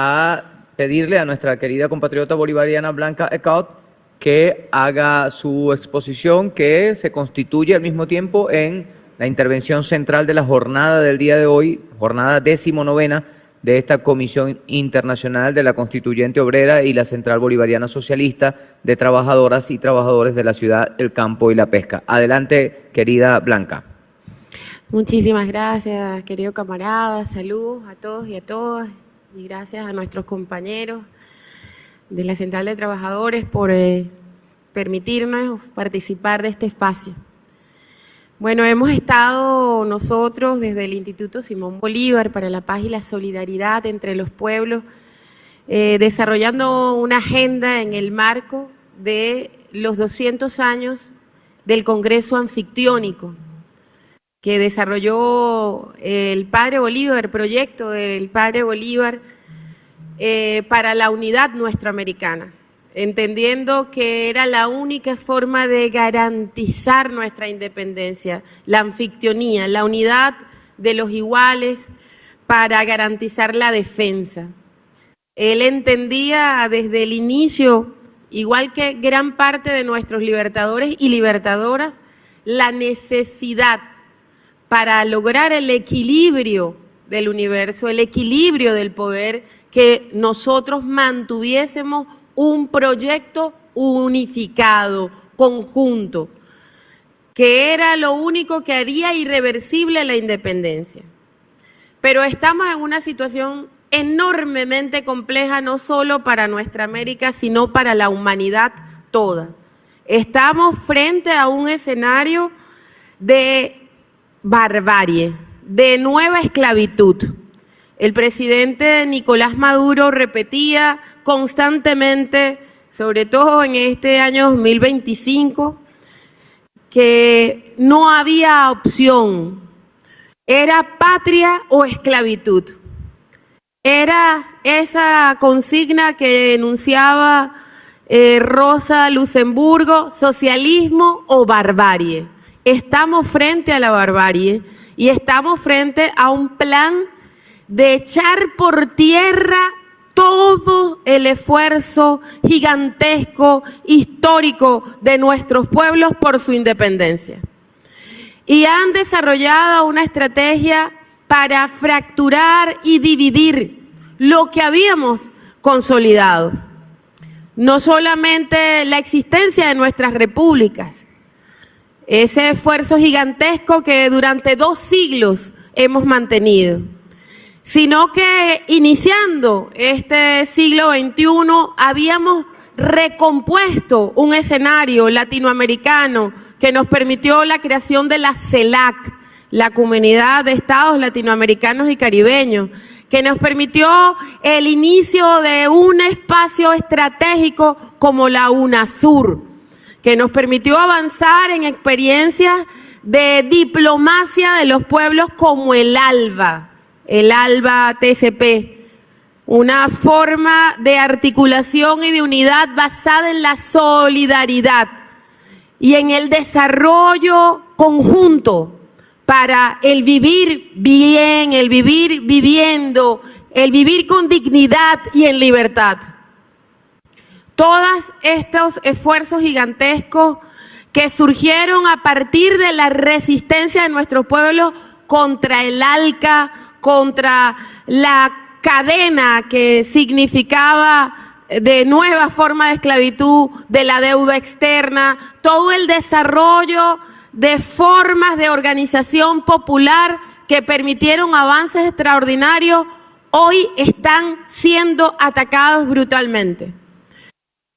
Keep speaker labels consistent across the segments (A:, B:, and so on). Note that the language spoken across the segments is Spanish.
A: a pedirle a nuestra querida compatriota bolivariana Blanca Ecaut que haga su exposición, que se constituye al mismo tiempo en la intervención central de la jornada del día de hoy, jornada 19ª de esta Comisión Internacional de la Constituyente Obrera y la Central Bolivariana Socialista de Trabajadoras y Trabajadores de la Ciudad, el Campo y la Pesca. Adelante, querida Blanca.
B: Muchísimas gracias, querido camarada. Saludos a todos y a todas. Y gracias a nuestros compañeros de la Central de Trabajadores por permitirnos participar de este espacio. Bueno, hemos estado nosotros desde el Instituto Simón Bolívar para la Paz y la Solidaridad entre los Pueblos desarrollando una agenda en el marco de los 200 años del Congreso Anfictiónico que desarrolló el Padre Bolívar, el proyecto del Padre Bolívar para la unidad nuestroamericana, entendiendo que era la única forma de garantizar nuestra independencia, la anfictionía, la unidad de los iguales para garantizar la defensa. Él entendía desde el inicio, igual que gran parte de nuestros libertadores y libertadoras, la necesidad para lograr el equilibrio del universo, el equilibrio del poder, que nosotros mantuviésemos un proyecto unificado, conjunto, que era lo único que haría irreversible la independencia. Pero estamos en una situación enormemente compleja, no solo para nuestra América, sino para la humanidad toda. Estamos frente a un escenario de barbarie, de nueva esclavitud. El presidente Nicolás Maduro repetía constantemente, sobre todo en este año 2025, que no había opción, era patria o esclavitud. Era esa consigna que enunciaba Rosa Luxemburgo, socialismo o barbarie. Estamos frente a la barbarie y estamos frente a un plan de echar por tierra todo el esfuerzo gigantesco, histórico de nuestros pueblos por su independencia. Y han desarrollado una estrategia para fracturar y dividir lo que habíamos consolidado. No solamente la existencia de nuestras repúblicas, ese esfuerzo gigantesco que durante 2 siglos hemos mantenido, sino que iniciando este siglo XXI habíamos recompuesto un escenario latinoamericano que nos permitió la creación de la CELAC, la Comunidad de Estados Latinoamericanos y Caribeños, que nos permitió el inicio de un espacio estratégico como la UNASUR, que nos permitió avanzar en experiencias de diplomacia de los pueblos como el ALBA TCP, una forma de articulación y de unidad basada en la solidaridad y en el desarrollo conjunto para el vivir bien, el vivir viviendo, el vivir con dignidad y en libertad. Todos estos esfuerzos gigantescos que surgieron a partir de la resistencia de nuestros pueblos contra el ALCA, contra la cadena que significaba de nueva forma de esclavitud, de la deuda externa, todo el desarrollo de formas de organización popular que permitieron avances extraordinarios, hoy están siendo atacados brutalmente.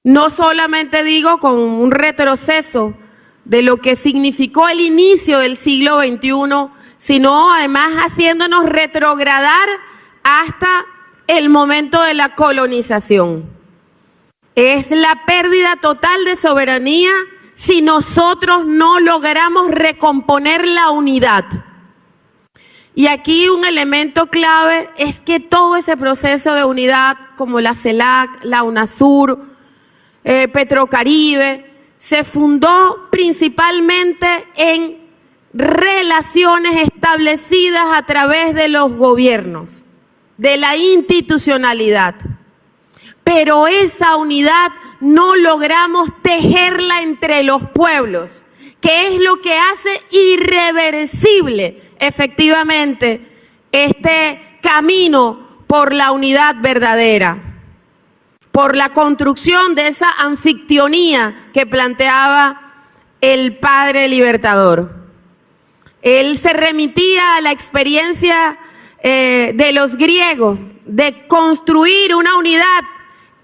B: No solamente digo con un retroceso de lo que significó el inicio del siglo XXI, sino además haciéndonos retrogradar hasta el momento de la colonización. Es la pérdida total de soberanía si nosotros no logramos recomponer la unidad. Y aquí un elemento clave es que todo ese proceso de unidad, como la CELAC, la UNASUR, Petrocaribe, se fundó principalmente en relaciones establecidas a través de los gobiernos de la institucionalidad. Pero esa unidad no logramos tejerla entre los pueblos, que es lo que hace irreversible efectivamente este camino por la unidad verdadera, por la construcción de esa anfictionía que planteaba el Padre Libertador. Él se remitía a la experiencia de los griegos de construir una unidad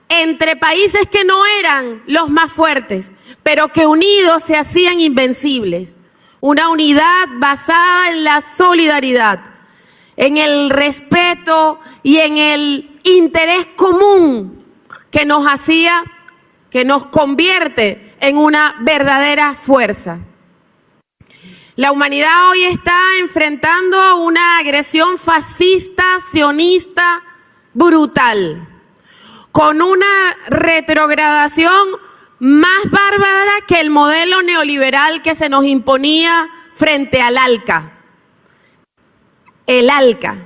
B: entre países que no eran los más fuertes, pero que unidos se hacían invencibles. Una unidad basada en la solidaridad, en el respeto y en el interés común que nos hacía, que nos convierte en una verdadera fuerza. La humanidad hoy está enfrentando una agresión fascista, sionista, brutal, con una retrogradación más bárbara que el modelo neoliberal que se nos imponía frente al ALCA. El ALCA,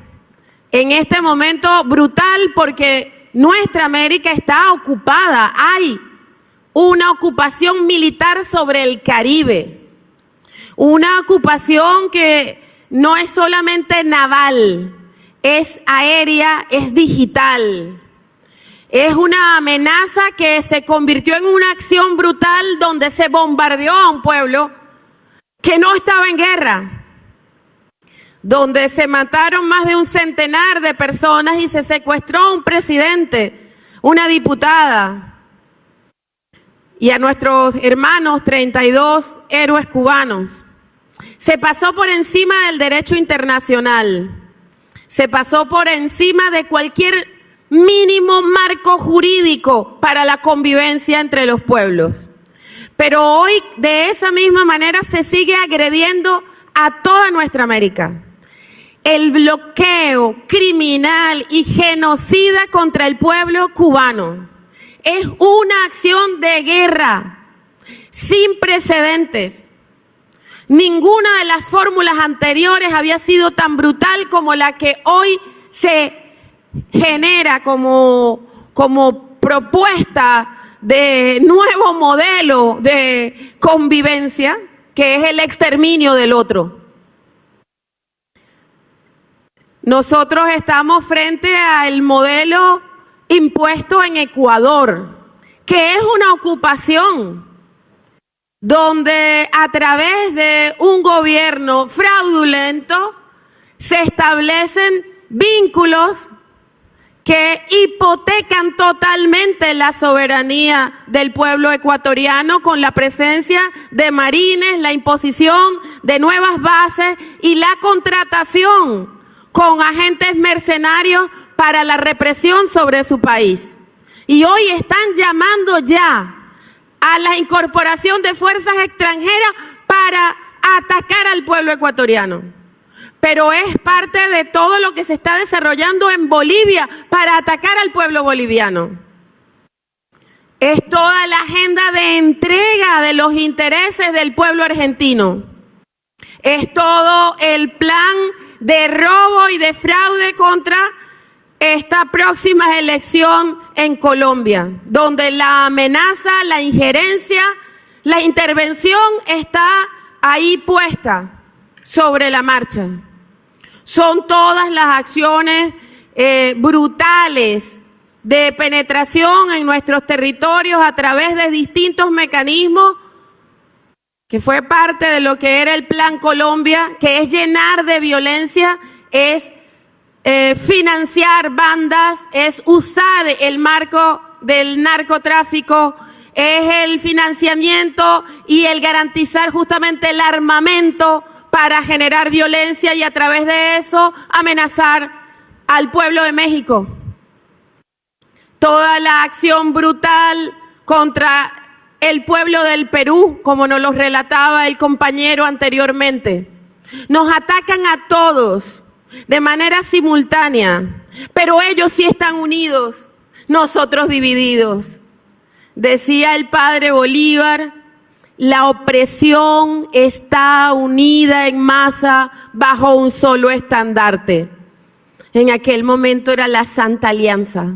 B: en este momento brutal porque nuestra América está ocupada, hay una ocupación militar sobre el Caribe, una ocupación que no es solamente naval, es aérea, es digital. Es una amenaza que se convirtió en una acción brutal donde se bombardeó a un pueblo que no estaba en guerra, donde se mataron más de un centenar de personas y se secuestró a un presidente, una diputada, y a nuestros hermanos 32 héroes cubanos. Se pasó por encima del derecho internacional, se pasó por encima de cualquier mínimo marco jurídico para la convivencia entre los pueblos. Pero hoy de esa misma manera se sigue agrediendo a toda nuestra América. El bloqueo criminal y genocida contra el pueblo cubano es una acción de guerra sin precedentes. Ninguna de las fórmulas anteriores había sido tan brutal como la que hoy se genera como propuesta de nuevo modelo de convivencia, que es el exterminio del otro. Nosotros estamos frente al modelo impuesto en Ecuador, que es una ocupación donde a través de un gobierno fraudulento se establecen vínculos que hipotecan totalmente la soberanía del pueblo ecuatoriano con la presencia de marines, la imposición de nuevas bases y la contratación con agentes mercenarios para la represión sobre su país. Y hoy están llamando ya a la incorporación de fuerzas extranjeras para atacar al pueblo ecuatoriano. Pero es parte de todo lo que se está desarrollando en Bolivia para atacar al pueblo boliviano. Es toda la agenda de entrega de los intereses del pueblo argentino. Es todo el plan de robo y de fraude contra esta próxima elección en Colombia, donde la amenaza, la injerencia, la intervención está ahí puesta sobre la marcha. Son todas las acciones brutales de penetración en nuestros territorios a través de distintos mecanismos, que fue parte de lo que era el Plan Colombia, que es llenar de violencia, es financiar bandas, es usar el marco del narcotráfico, es el financiamiento y el garantizar justamente el armamento para generar violencia y a través de eso amenazar al pueblo de México. Toda la acción brutal contra el pueblo del Perú, como nos lo relataba el compañero anteriormente. Nos atacan a todos de manera simultánea, pero ellos sí están unidos, nosotros divididos. Decía el padre Bolívar: la opresión está unida en masa bajo un solo estandarte. en aquel momento era la Santa Alianza.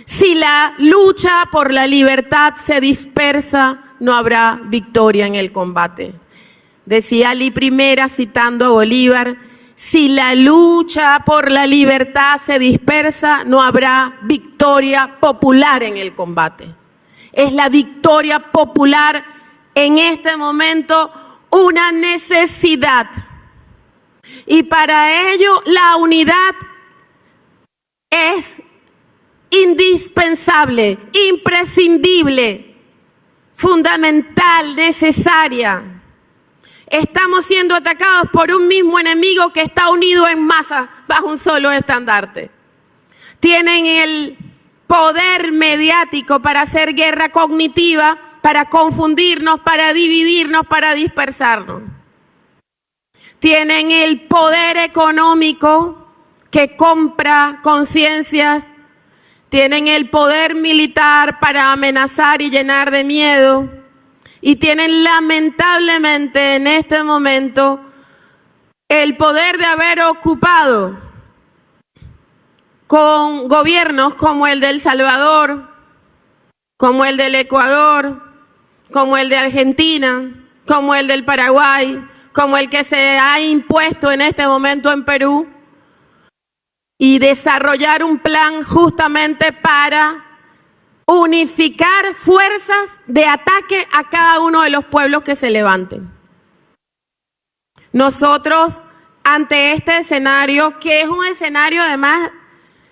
B: Si la lucha por la libertad se dispersa, no habrá victoria en el combate. Decía Ali I, citando a Bolívar, si la lucha por la libertad se dispersa, no habrá victoria popular en el combate. Es la victoria popular en este momento una necesidad. Y para ello la unidad es indispensable, imprescindible, fundamental, necesaria. Estamos siendo atacados por un mismo enemigo que está unido en masa bajo un solo estandarte. Tienen el poder mediático para hacer guerra cognitiva, para confundirnos, para dividirnos, para dispersarnos. Tienen el poder económico que compra conciencias. Tienen el poder militar para amenazar y llenar de miedo. Y tienen lamentablemente en este momento el poder de haber ocupado con gobiernos como el de El Salvador, como el del Ecuador, como el de Argentina, como el del Paraguay, como el que se ha impuesto en este momento en Perú, y desarrollar un plan justamente para unificar fuerzas de ataque a cada uno de los pueblos que se levanten. Nosotros, ante este escenario, que es un escenario además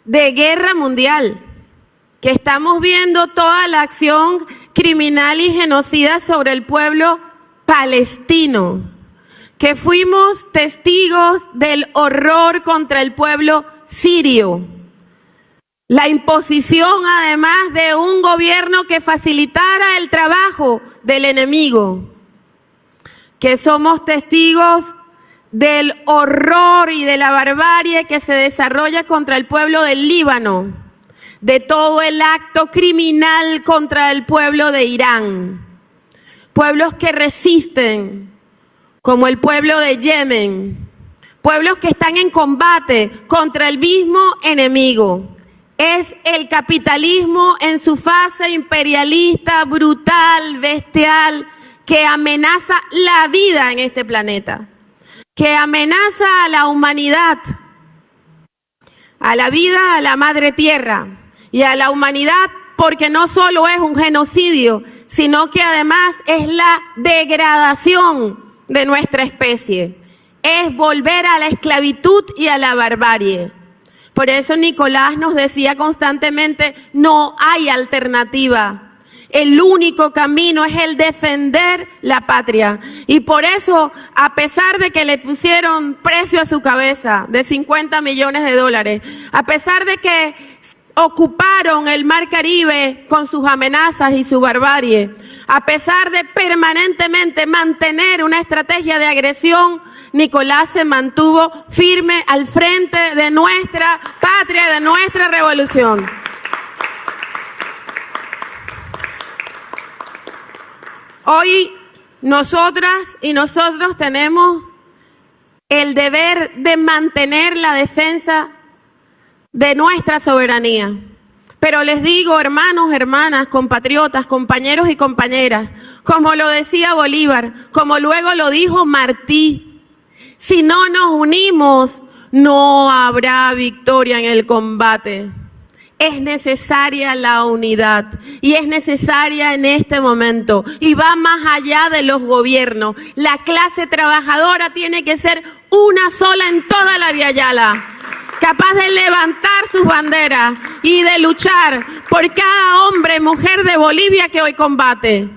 B: de guerra mundial, que estamos viendo toda la acción criminal y genocida sobre el pueblo palestino, que fuimos testigos del horror contra el pueblo sirio, la imposición además de un gobierno que facilitara el trabajo del enemigo, que somos testigos del horror y de la barbarie que se desarrolla contra el pueblo del Líbano, de todo el acto criminal contra el pueblo de Irán, pueblos que resisten, como el pueblo de Yemen, pueblos que están en combate contra el mismo enemigo. Es el capitalismo en su fase imperialista, brutal, bestial, que amenaza la vida en este planeta, que amenaza a la humanidad, a la vida, a la madre tierra y a la humanidad, porque no solo es un genocidio, sino que además es la degradación de nuestra especie. Es volver a la esclavitud y a la barbarie. Por eso Nicolás nos decía constantemente, no hay alternativa. El único camino es el defender la patria. Y por eso, a pesar de que le pusieron precio a su cabeza de $50 millones, a pesar de que ocuparon el Mar Caribe con sus amenazas y su barbarie, a pesar de permanentemente mantener una estrategia de agresión, Nicolás se mantuvo firme al frente de nuestra patria, de nuestra revolución. Hoy nosotras y nosotros tenemos el deber de mantener la defensa de nuestra soberanía. Pero les digo, hermanos, hermanas, compatriotas, compañeros y compañeras, como lo decía Bolívar, como luego lo dijo Martí, si no nos unimos, no habrá victoria en el combate. Es necesaria la unidad y es necesaria en este momento y va más allá de los gobiernos. La clase trabajadora tiene que ser una sola en toda la Via Yala, capaz de levantar sus banderas y de luchar por cada hombre y mujer de Bolivia que hoy combate,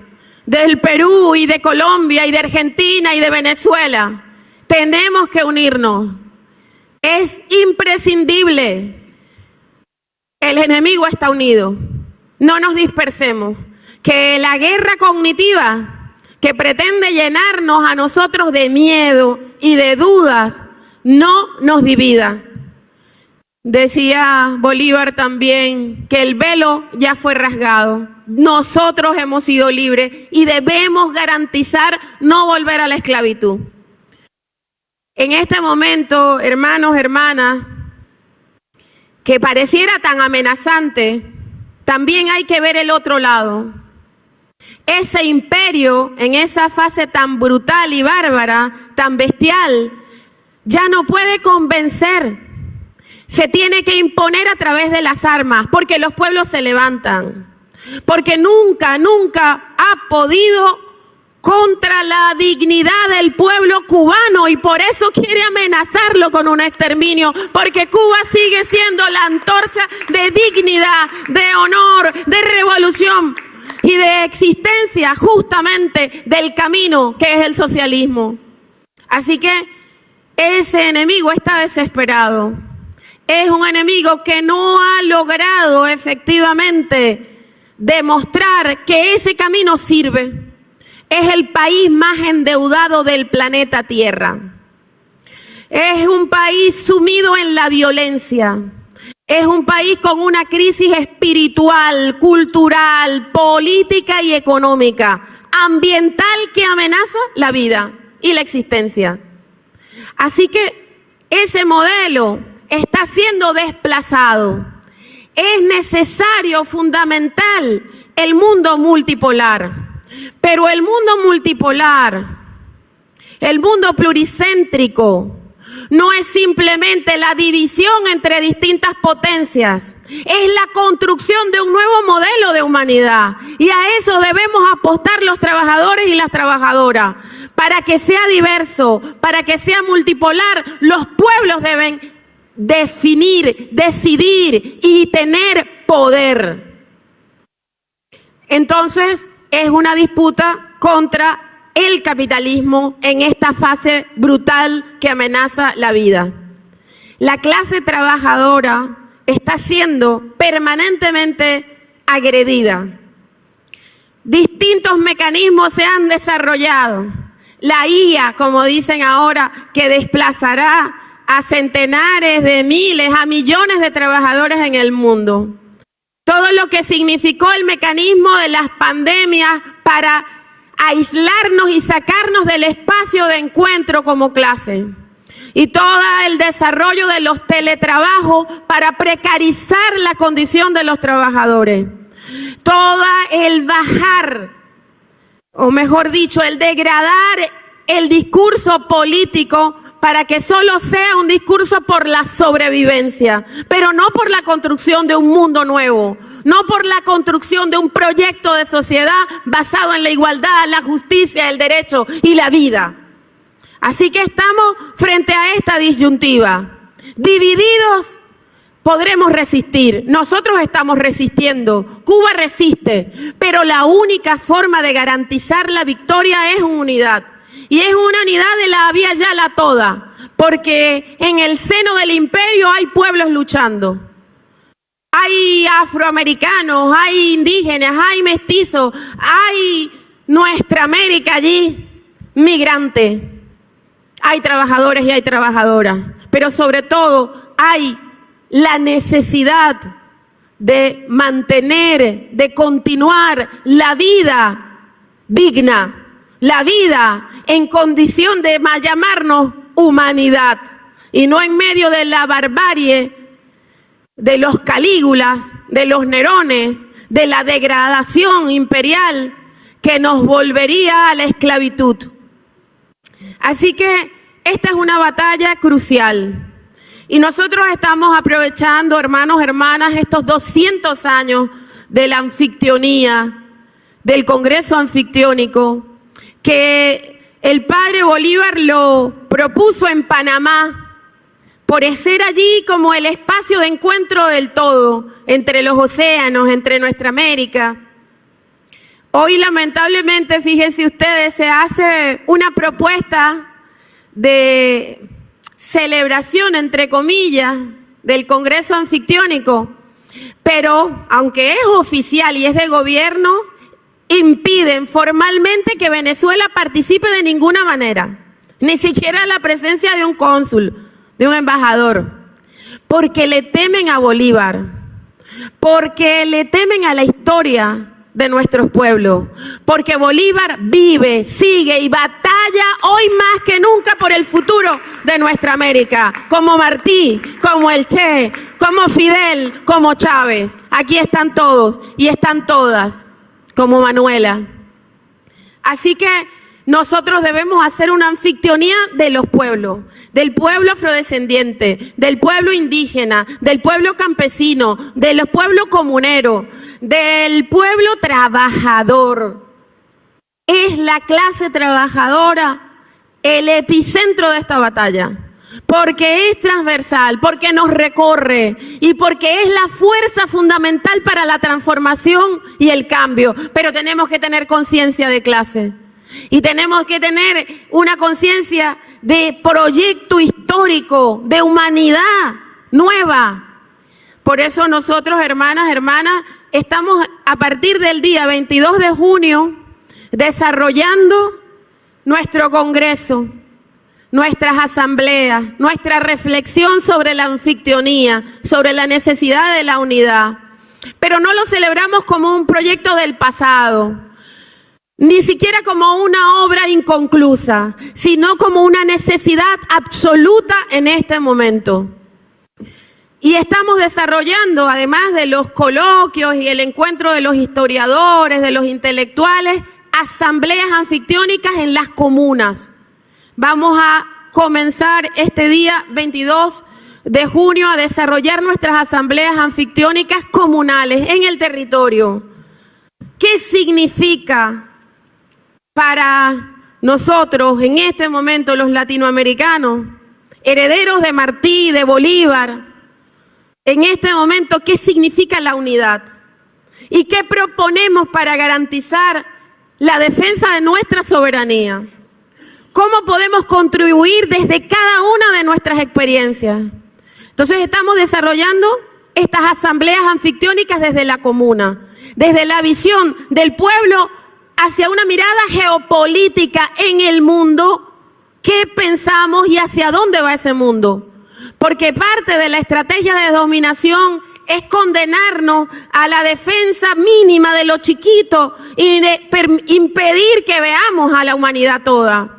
B: del Perú y de Colombia y de Argentina y de Venezuela. Tenemos que unirnos. Es imprescindible. El enemigo está unido. No nos dispersemos. Que la guerra cognitiva que pretende llenarnos a nosotros de miedo y de dudas no nos divida. Decía Bolívar también que el velo ya fue rasgado. Nosotros hemos sido libres y debemos garantizar no volver a la esclavitud. En este momento, hermanos, hermanas, que pareciera tan amenazante, también hay que ver el otro lado. Ese imperio, en esa fase tan brutal y bárbara, tan bestial, ya no puede convencer. Se tiene que imponer a través de las armas, porque los pueblos se levantan. Porque nunca ha podido contra la dignidad del pueblo cubano, y por eso quiere amenazarlo con un exterminio, porque Cuba sigue siendo la antorcha de dignidad, de honor, de revolución y de existencia justamente del camino que es el socialismo. Así que ese enemigo está desesperado. Es un enemigo que no ha logrado efectivamente demostrar que ese camino sirve. Es el país más endeudado del planeta Tierra. Es un país sumido en la violencia. Es un país con una crisis espiritual, cultural, política y económica, ambiental, que amenaza la vida y la existencia. Así que ese modelo está siendo desplazado. Es necesario, fundamental, el mundo multipolar. Pero el mundo multipolar, el mundo pluricéntrico, no es simplemente la división entre distintas potencias, es la construcción de un nuevo modelo de humanidad. Y a eso debemos apostar los trabajadores y las trabajadoras. Para que sea diverso, para que sea multipolar, los pueblos deben definir, decidir y tener poder. Entonces, es una disputa contra el capitalismo en esta fase brutal que amenaza la vida. La clase trabajadora está siendo permanentemente agredida. Distintos mecanismos se han desarrollado. La IA, como dicen ahora, que desplazará a centenares de miles, a millones de trabajadores en el mundo. Todo lo que significó el mecanismo de las pandemias para aislarnos y sacarnos del espacio de encuentro como clase. Y todo el desarrollo de los teletrabajos para precarizar la condición de los trabajadores. Todo el bajar, o mejor dicho, el degradar el discurso político para que solo sea un discurso por la sobrevivencia, pero no por la construcción de un mundo nuevo, no por la construcción de un proyecto de sociedad basado en la igualdad, la justicia, el derecho y la vida. Así que estamos frente a esta disyuntiva. Divididos podremos resistir, nosotros estamos resistiendo, Cuba resiste, pero la única forma de garantizar la victoria es unidad. Y es una unidad de la vía Yala toda, porque en el seno del imperio hay pueblos luchando. Hay afroamericanos, hay indígenas, hay mestizos, hay nuestra América allí, migrantes. Hay trabajadores y hay trabajadoras, pero sobre todo hay la necesidad de mantener, de continuar la vida digna. La vida en condición de llamarnos humanidad y no en medio de la barbarie de los Calígulas, de los Nerones, de la degradación imperial que nos volvería a la esclavitud. Así que esta es una batalla crucial y nosotros estamos aprovechando, hermanos, hermanas, estos 200 años de la anfictionía, del Congreso Anfictiónico, que el padre Bolívar lo propuso en Panamá, por ser allí como el espacio de encuentro del todo, entre los océanos, entre nuestra América. Hoy, lamentablemente, fíjense ustedes, se hace una propuesta de celebración, entre comillas, del Congreso Anfictiónico, pero aunque es oficial y es de gobierno, impiden formalmente que Venezuela participe de ninguna manera, ni siquiera la presencia de un cónsul, de un embajador, porque le temen a Bolívar, porque le temen a la historia de nuestros pueblos, porque Bolívar vive, sigue y batalla hoy más que nunca por el futuro de nuestra América, como Martí, como el Che, como Fidel, como Chávez. Aquí están todos y están todas, como Manuela. Así que nosotros debemos hacer una anfictionía de los pueblos, del pueblo afrodescendiente, del pueblo indígena, del pueblo campesino, del pueblo comunero, del pueblo trabajador. Es la clase trabajadora el epicentro de esta batalla, porque es transversal, porque nos recorre y porque es la fuerza fundamental para la transformación y el cambio. Pero tenemos que tener conciencia de clase. Y tenemos que tener una conciencia de proyecto histórico, de humanidad nueva. Por eso nosotros, hermanas, estamos a partir del día 22 de junio desarrollando nuestro congreso, nuestras asambleas, nuestra reflexión sobre la anfictionía, sobre la necesidad de la unidad. Pero no lo celebramos como un proyecto del pasado, ni siquiera como una obra inconclusa, sino como una necesidad absoluta en este momento. Y estamos desarrollando, además de los coloquios y el encuentro de los historiadores, de los intelectuales, asambleas anfictiónicas en las comunas. Vamos a comenzar este día 22 de junio a desarrollar nuestras asambleas anfictiónicas comunales en el territorio. ¿Qué significa para nosotros en este momento los latinoamericanos, herederos de Martí, de Bolívar, en este momento qué significa la unidad? ¿Y qué proponemos para garantizar la defensa de nuestra soberanía? ¿Cómo podemos contribuir desde cada una de nuestras experiencias? Entonces estamos desarrollando estas asambleas anfictiónicas desde la comuna, desde la visión del pueblo hacia una mirada geopolítica en el mundo. ¿Qué pensamos y hacia dónde va ese mundo? Porque parte de la estrategia de dominación es condenarnos a la defensa mínima de lo chiquito y de impedir que veamos a la humanidad toda.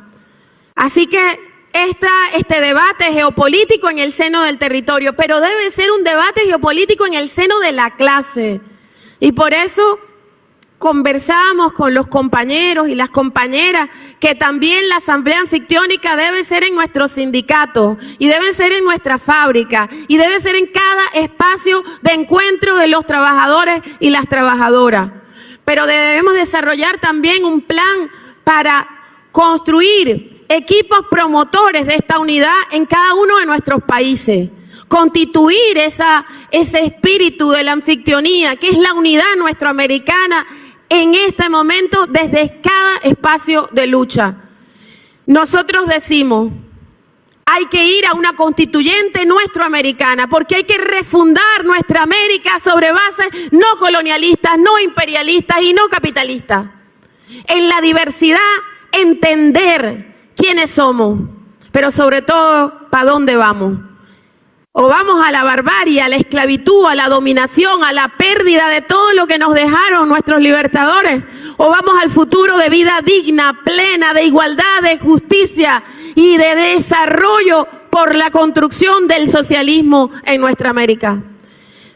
B: Así que este debate geopolítico en el seno del territorio, pero debe ser un debate geopolítico en el seno de la clase. Y por eso conversamos con los compañeros y las compañeras que también la asamblea anfictiónica debe ser en nuestros sindicatos y debe ser en nuestra fábrica y debe ser en cada espacio de encuentro de los trabajadores y las trabajadoras. Pero debemos desarrollar también un plan para construir equipos promotores de esta unidad en cada uno de nuestros países. Constituir ese espíritu de la anfictionía, que es la unidad nuestroamericana en este momento desde cada espacio de lucha. Nosotros decimos, hay que ir a una constituyente nuestroamericana, porque hay que refundar nuestra América sobre bases no colonialistas, no imperialistas y no capitalistas. En la diversidad, entender quiénes somos, pero sobre todo, ¿para dónde vamos? O vamos a la barbarie, a la esclavitud, a la dominación, a la pérdida de todo lo que nos dejaron nuestros libertadores. O vamos al futuro de vida digna, plena, de igualdad, de justicia y de desarrollo por la construcción del socialismo en nuestra América.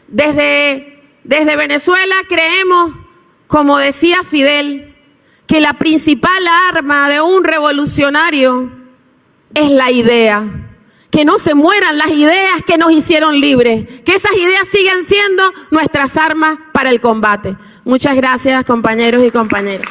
B: Desde Venezuela creemos, como decía Fidel, que la principal arma de un revolucionario es la idea. Que no se mueran las ideas que nos hicieron libres, que esas ideas sigan siendo nuestras armas para el combate. Muchas gracias, compañeros y compañeras.